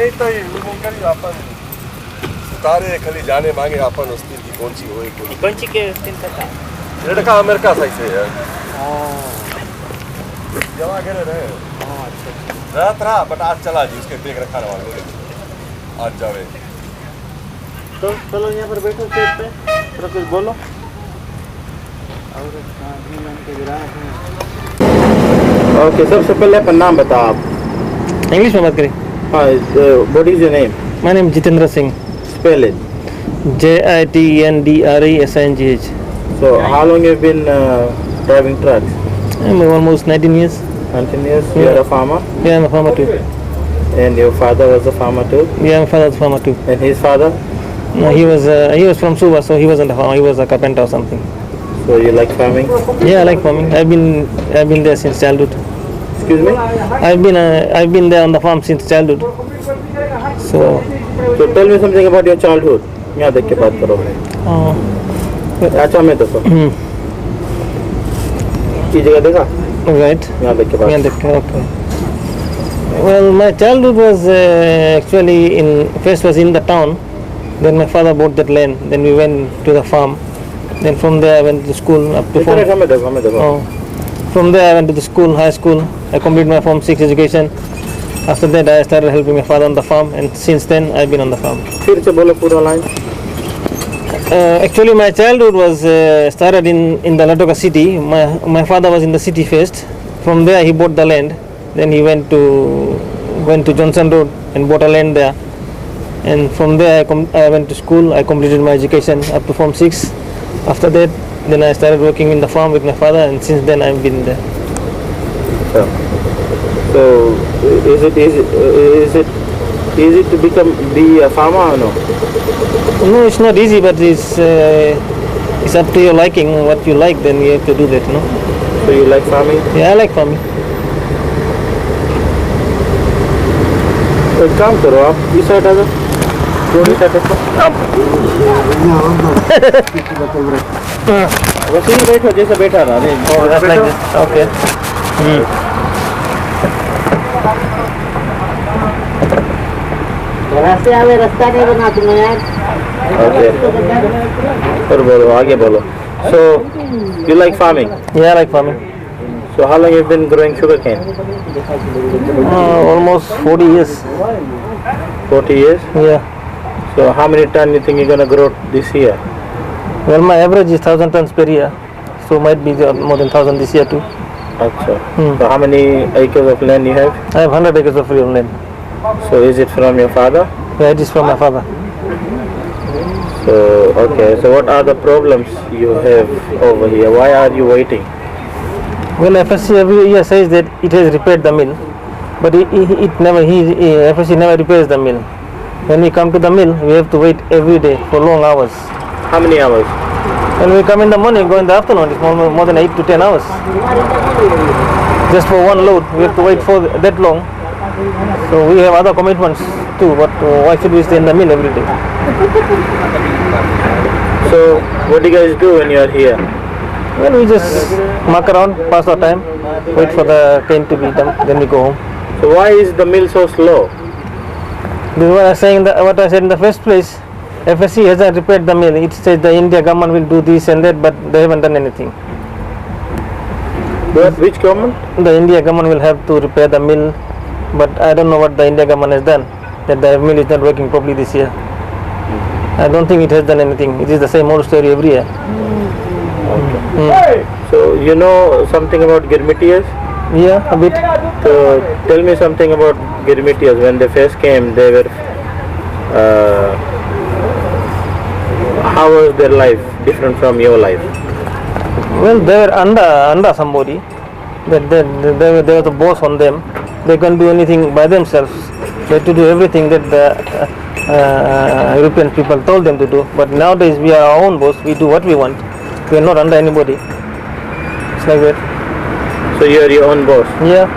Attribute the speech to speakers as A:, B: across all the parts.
A: नाही तर मग कधी आपण तारे खाली जाणे मागे आपण असतील की कोणची होय
B: कोणची के चिंता का
A: लड़का अमेरिका साइड से है जवा गेले रहे रात रहा बट आज चला जी उसके बैग रखा वाले आज जावे
C: तो चलो यहाँ पर बैठो स्टेज पे थोड़ा कुछ बोलो ओके सबसे पहले अपना नाम बताओ आप
B: इंग्लिश में बात करें
C: हाँ what is your name
B: my name Jitendra Singh
C: spell it
B: JITENDRESINGH
C: So how long you have been driving trucks?
B: I'm almost 19 years.
C: 19 years. You are a farmer?
B: Yeah, I'm a farmer too.
C: And your father was a farmer too?
B: Yeah, my father was a farmer too.
C: And his father?
B: No, he was from Suva, so he wasn't a farmer. He was a carpenter or something.
C: So you like farming?
B: Yeah, I like farming. I've been there since childhood.
C: Excuse me?
B: I've been there on the farm since childhood. So
C: tell me something about your childhood. यहाँ देख के बात करो अच्छा मैं देखो की जगह देखा
B: right
C: यहाँ देख के बात
B: okay. Well, my childhood was actually first was in the town. Then my father bought that land. Then we went to the farm. Then from there I went to school up to From there I went to the school, high school. I completed my Form 6 education. After that I started helping my father on the farm, and since then I've been on the farm.
C: फिर से बोलो पूरा line.
B: Actually my childhood was started in the Latoka city. My father was in the city first. From there he bought the land. Then he went to Johnson Road and bought a land there. And from there I went to school. I completed my education up to Form 6. After that, then I started working in the farm with my father, and since then I've been there.
C: So is it easy to be a farmer or no?
B: No, it's not easy, but it's up to your liking. What you like, then you have to do that, no?
C: So you like farming?
B: Yeah, I like farming.
C: एक काम करो आप इस side आ जाओ दोनों side रखो वैसे ही बैठो जैसे बैठा रहा
B: Just like this. Okay.
D: रास्ते आवे रास्ता नहीं बना तुमने यार
C: Okay. और बोलो आगे बोलो So you like farming?
B: Yeah, I like farming.
C: So how long you have been growing sugarcane?
B: Almost 40 years.
C: 40 years?
B: Yeah.
C: So how many tons you think you're gonna grow this year?
B: Well, my average is 1,000 tons per year, so might be more than 1,000 this year too.
C: Achha. So how many acres of land you have?
B: I have 100 acres of real land.
C: So is it from your father?
B: Yeah, it is from my father.
C: So okay. So what are the problems you have over here? Why are you waiting?
B: Well, FSC every year says that it has repaired the mill, but FSC never repairs the mill. When we come to the mill, we have to wait every day for long hours.
C: How many hours?
B: When we come in the morning, go in the afternoon, it's more than 8 to 10 hours. Just for one load, we have to wait for that long. So we have other commitments too, but why should we stay in the mill every day?
C: So what do you guys do when you are here?
B: Well, we just muck around, pass our time, wait for the cane to be done, then we go home.
C: So why is the mill so slow?
B: This is what I said in the first place. FSC hasn't repaired the mill. It says the India government will do this and that, but they haven't done anything.
C: Which government?
B: The India government will have to repair the mill, but I don't know what the India government has done. That the mill is not working properly this year. I don't think it has done anything. It is the same old story every year.
C: So you know something about Girmitias?
B: Yeah, a bit.
C: So tell me something about Girmitias. When they first came, they were how was their life different from your life?
B: Well, they were under somebody. They were the boss on them. They can't do anything by themselves. They had to do everything that the European people told them to do. But nowadays we are our own boss. We do what we want. We are not under anybody. It's like that.
C: So you are your own boss?
B: Yeah.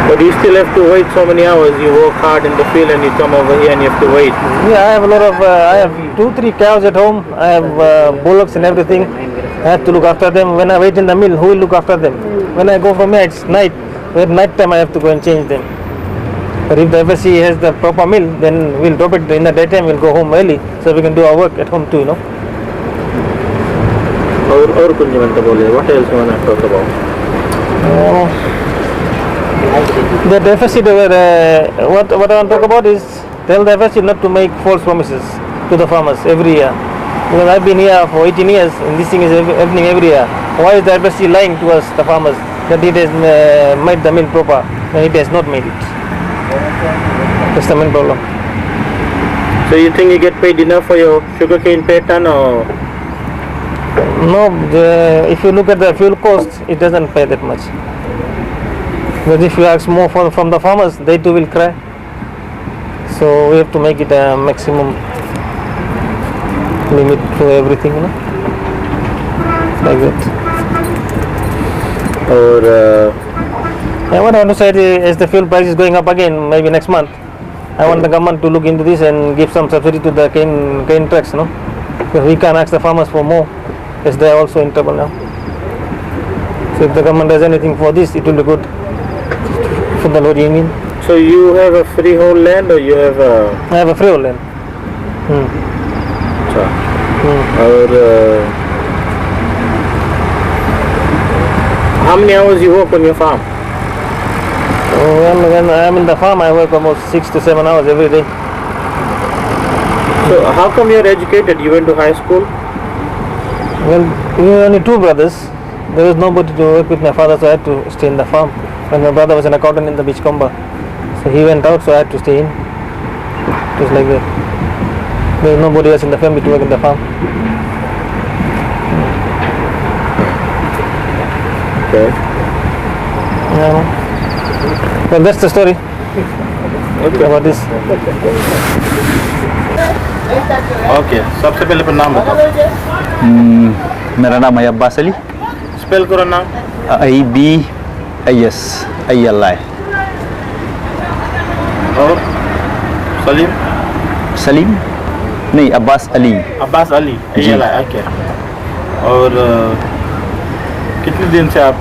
C: But you still have to wait so many hours. You work hard in the field and you come over here and you have to wait.
B: Yeah, I have I have 2-3 cows at home. I have bullocks and everything. I have to look after them. When I wait in the mill, who will look after them? When I go from here, it's night. At night time I have to go and change them. But if the FSC has the proper meal, then we'll drop it in the daytime. We'll go home early, so we can do our work at home too.
C: और कुछ नहीं बोले. What else you wanna talk about?
B: The FSC, what I want to talk about is tell the FSC not to make false promises to the farmers every year. Because I've been here for 18 years and this thing is happening every year. Why is the FSC lying to us, the farmers, that it has made the meal proper when it has not made it? That's the main problem.
C: So you think you get paid enough for your sugarcane per ton or?
B: No, if you look at the fuel cost, it doesn't pay that much. But if you ask more from the farmers, they too will cry. So we have to make it a maximum limit for everything, It's like that.
C: Or
B: what I want to say is the fuel price is going up again, maybe next month. I want the government to look into this and give some subsidy to the cane trucks, Because we can't ask the farmers for more, as they are also in trouble now. So if the government does anything for this, it will be good for the lorry union.
C: so you have a freehold land or you have a?
B: I have a freehold land.
C: अच्छा. और how many hours you work on your farm?
B: When I'm in the farm, I work almost 6 to 7 hours every day.
C: So how come you're educated? You went to high school?
B: Well, we were only two brothers. There was nobody to work with my father, so I had to stay in the farm. And my brother was an accountant in the Beachcomber. So he went out, so I had to stay in. Just like that. There was nobody else in the family to work in the farm.
C: Okay.
B: Yeah. Well, that's the story about this.
C: Okay. सबसे पहले पर नाम बताओ.
E: मेरा नाम है Abbas Ali.
C: Spell करो नाम.
E: IBASALI.
C: और सलीम.
E: सलीम नहीं, अब्बास अली.
C: अब्बास अली.
E: जी.
C: ओके. और कितने दिन से आप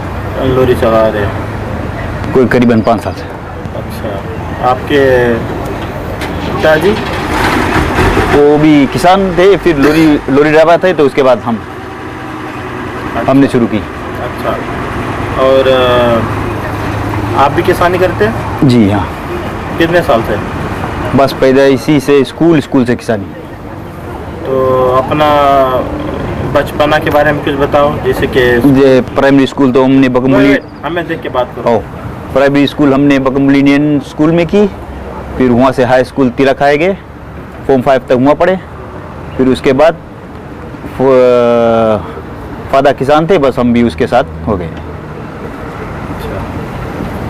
C: लोरी चला रहे हैं?
E: कोई करीबन 5 साल से.
C: अच्छा. आपके पिताजी?
E: वो भी किसान थे, फिर लोरी ड्राइवर थे, तो उसके बाद हमने शुरू की.
C: अच्छा. और आप भी किसानी करते हैं?
E: जी हाँ.
C: कितने साल से?
E: बस पैदाइशी से स्कूल से किसानी.
C: तो अपना बचपना के बारे में कुछ बताओ, जैसे कि
E: प्राइमरी स्कूल तो हमने बकमुली.
C: हमें देख के बात करो.
E: प्राइमरी स्कूल हमने बकमुली इंडियन स्कूल में की. फिर वहाँ से हाई स्कूल तिलक आए गए, फॉर्म 5 तक वहाँ पढ़े. फिर उसके बाद फादर किसान थे, बस हम भी उसके साथ हो गए.
C: अच्छा.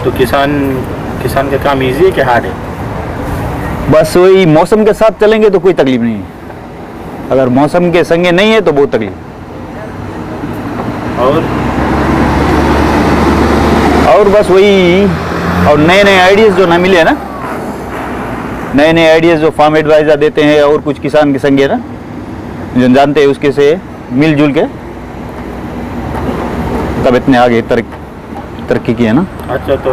C: तो किसान का काम इजी है कि हार्ड है?
E: बस वही मौसम के साथ चलेंगे तो कोई तकलीफ नहीं है. अगर मौसम के संगे नहीं है तो बहुत तकलीफ. और बस वही, और नए आइडियाज़ जो ना मिले ना, नए आइडियाज़ जो फार्म एडवाइज़र देते हैं और कुछ किसान के संगे ना जो जानते हैं, उसके से मिलजुल के तब इतने आगे तरक्की की है ना.
C: अच्छा. तो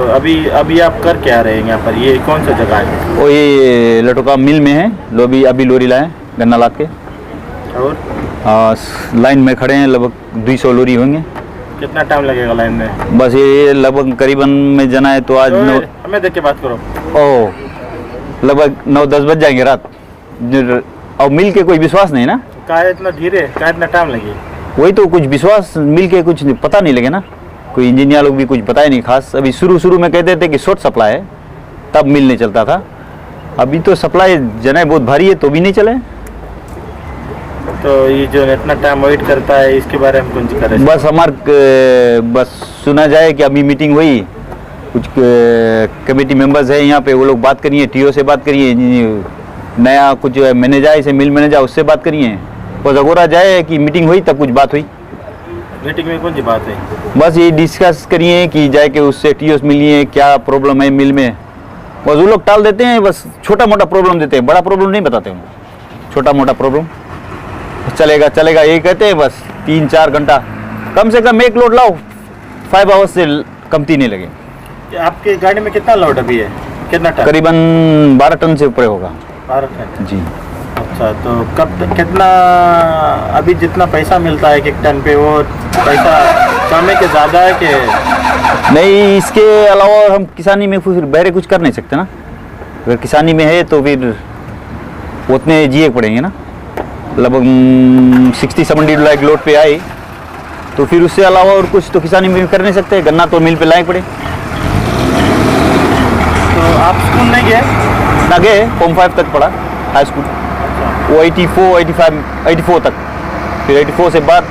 C: अभी आप कर क्या रहे हैं यहाँ पर? ये कौन सा जगह है?
E: वो ये लटोका मिल में है. अभी लोरी लाए गन्ना लाद के.
C: और
E: लाइन में खड़े हैं. लगभग 200 लोरी होंगे.
C: कितना टाइम लगेगा लाइन में?
E: बस ये लगभग करीबन में जना है तो आज
C: हमें देख के बात करो.
E: लगभग 9-10 बज जाएंगे रात. और मिल के कोई विश्वास नहीं ना.
C: क्या इतना धीरे, क्या इतना टाइम लगे?
E: वही तो, कुछ विश्वास मिल के कुछ पता नहीं लगे ना. कोई इंजीनियर लोग भी कुछ बताए नहीं खास. अभी शुरू में कहते थे कि शॉर्ट सप्लाई है, तब मिल नहीं चलता था. अभी तो सप्लाई जना बहुत भारी है तो भी नहीं चले.
C: तो ये जो इतना टाइम वेट करता है, इसके बारे में कुछ करें?
E: बस सुना जाए कि अभी मीटिंग हुई, कुछ कमेटी मेंबर्स है यहाँ पे, वो लोग बात करिए, टीओ से बात करिए, नया कुछ मैनेजर है, मिल मैनेजर, उससे बात करिए. बस अगोरा जाए कि मीटिंग हुई तब कुछ बात हुई.
C: मीटिंग में कौन सी बात है?
E: बस ये डिस्कस करिए कि जाए के उससे टीओ मिलिए, क्या प्रॉब्लम है मिल में. बस वो लोग टाल देते हैं. बस छोटा मोटा प्रॉब्लम देते हैं, बड़ा प्रॉब्लम नहीं बताते हैं. छोटा मोटा प्रॉब्लम चलेगा यही कहते हैं. बस 3-4 घंटा, कम से कम एक लोड लाओ, 5 आवर्स से कमती नहीं लगे.
C: आपके गाड़ी में कितना लोड अभी है? कितना टन?
E: करीबन 12 टन से ऊपर होगा
C: 12 टन।
E: जी।
C: अच्छा, तो कितना अभी जितना पैसा मिलता है एक टन पे, वो पैसा कम है कि ज़्यादा है कि?
E: नहीं, इसके अलावा हम किसानी में फिर बहरे कुछ कर नहीं सकते ना। अगर किसानी में है तो फिर उतने जिए पड़ेंगे ना। लगभग 60-70 लाख लोड पे आए तो फिर उससे अलावा और कुछ तो किसानी में भी कर नहीं सकते। गन्ना तो मिल पे लाए पड़े।
C: तो आप स्कूल नहीं गए?
E: ना गए, फॉर्म 5 तक पढ़ा हाई स्कूल। वो 84 तक, फिर 84 से बाद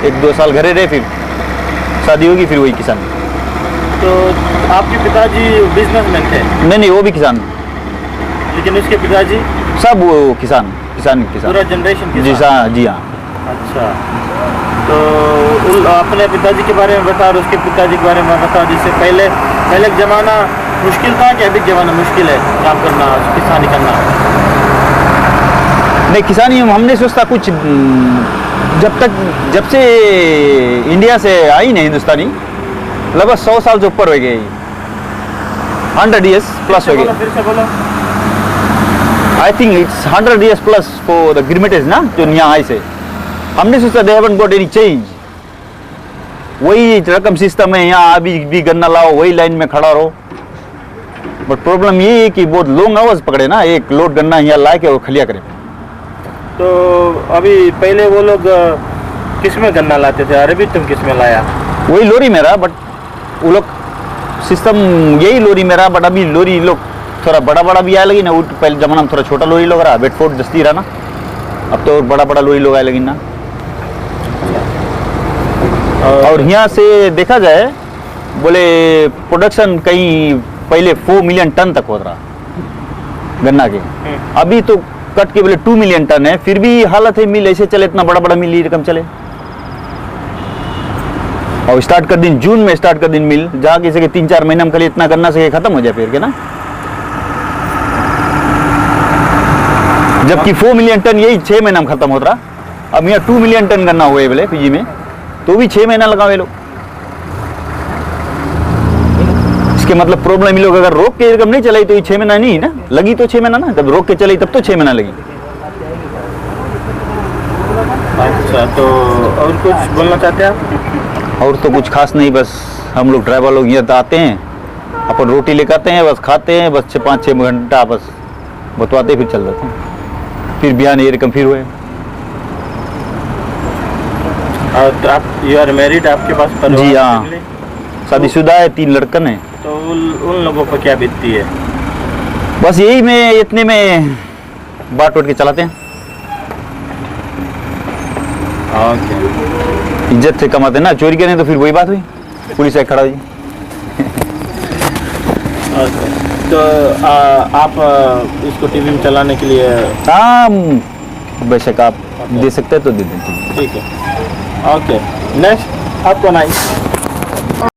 E: 1-2 साल घरे रहे, फिर शादी होगी, फिर वही किसान।
C: तो आपके पिताजी बिजनेसमैन थे?
E: नहीं, वो भी किसान,
C: लेकिन उसके पिताजी
E: सब वो किसान।
C: पूरा जनरेशन
E: जी हाँ, जी हाँ।
C: अच्छा, तो अपने पिताजी के बारे में बता और उसके पिताजी के बारे में बता। जैसे पहले के ज़माना मुश्किल था कि अभी के ज़माना मुश्किल है काम करना, किसानी करना?
E: नहीं, किसानी हमने सोचता कुछ जब से इंडिया से आई नहीं हिंदुस्तानी, लगभग 100 साल से ऊपर हो गए, 100 years प्लस हो गए।
C: फिर से बोलो।
E: I think it's 100 years plus for the गिरमिटेज ना, जो यहाँ आई से। हमने सोचा they haven't got any change, वही रकम सिस्टम है यहाँ, अभी भी गन्ना लाओ, वही लाइन में खड़ा रहो। बट प्रॉब्लम ये है कि बहुत लॉन्ग आवर्स पकड़े ना, एक लोड गन्ना यहाँ ला के और खलिया करें।
C: तो अभी पहले वो लोग किस में गन्ना लाते थे, अरबी तुम किस में लाया?
E: वही लोरी में रहा, बट वो लोग सिस्टम यही लोरी में रहा। बट अभी लोरी लोग थोड़ा बड़ा भी आए लगी ना। वो पहले जमाना में थोड़ा छोटा लोरी लोग रहा, बेटफोर्ड जस्ती रहा ना, अब तो बड़ा लोरी लोग आए लगी ना। और यहाँ से देखा जाए बोले प्रोडक्शन कहीं पहले 4 मिलियन टन तक होता रहा गन्ना के, अभी तो कट के बोले 2 मिलियन टन है। फिर भी हालत है मिल ऐसे चले, इतना बड़ा मिल ये रकम चले। और स्टार्ट कर दिन जून में स्टार्ट कर दिन मिल, जहाँ किसी के 3-4 महीना में खाली इतना गन्ना से खत्म हो जाए फिर के ना। जबकि 4 मिलियन टन यही 6 महीना में खत्म होता रहा। अब यहाँ 2 मिलियन टन गन्ना हुए बोले पीजी में, तो भी 6 महीना लगावे लोग। इसके मतलब प्रॉब्लम ये लोग अगर रोक के रकम नहीं चलाई तो ये 6 महीना नहीं ना लगी, तो 6 महीना ना, जब रोक के चलाई तब तो 6 महीना लगी।
C: अच्छा, तो और कुछ बोलना चाहते हैं आप?
E: और तो कुछ खास नहीं, बस हम लोग ड्राइवर लोग यहाँ आते हैं, अपन रोटी लेकर आते हैं, बस खाते हैं, बस 5-6 घंटा बस बतवाते फिर चल जाते हैं। फिर बिहान ये रकम फिर हुए।
C: और आप यू आर मैरिड, आपके पास परिवार?
E: जी हाँ, शादीशुदा है, 3 लड़कन है।
C: तो उन लोगों पर क्या बीतती है?
E: बस यही में इतने में बाट के चलाते हैं।
C: ओके,
E: इज्जत से कमाते हैं ना, चोरी करें तो फिर वही बात हुई, पुलिस से खड़ा हुई।
C: ओके, तो आप इसको टीवी में चलाने के लिए?
E: हाँ, बेशक आप दे सकते हैं तो दे दें।
C: ठीक है। ओके, नेक्स्ट आपको नहीं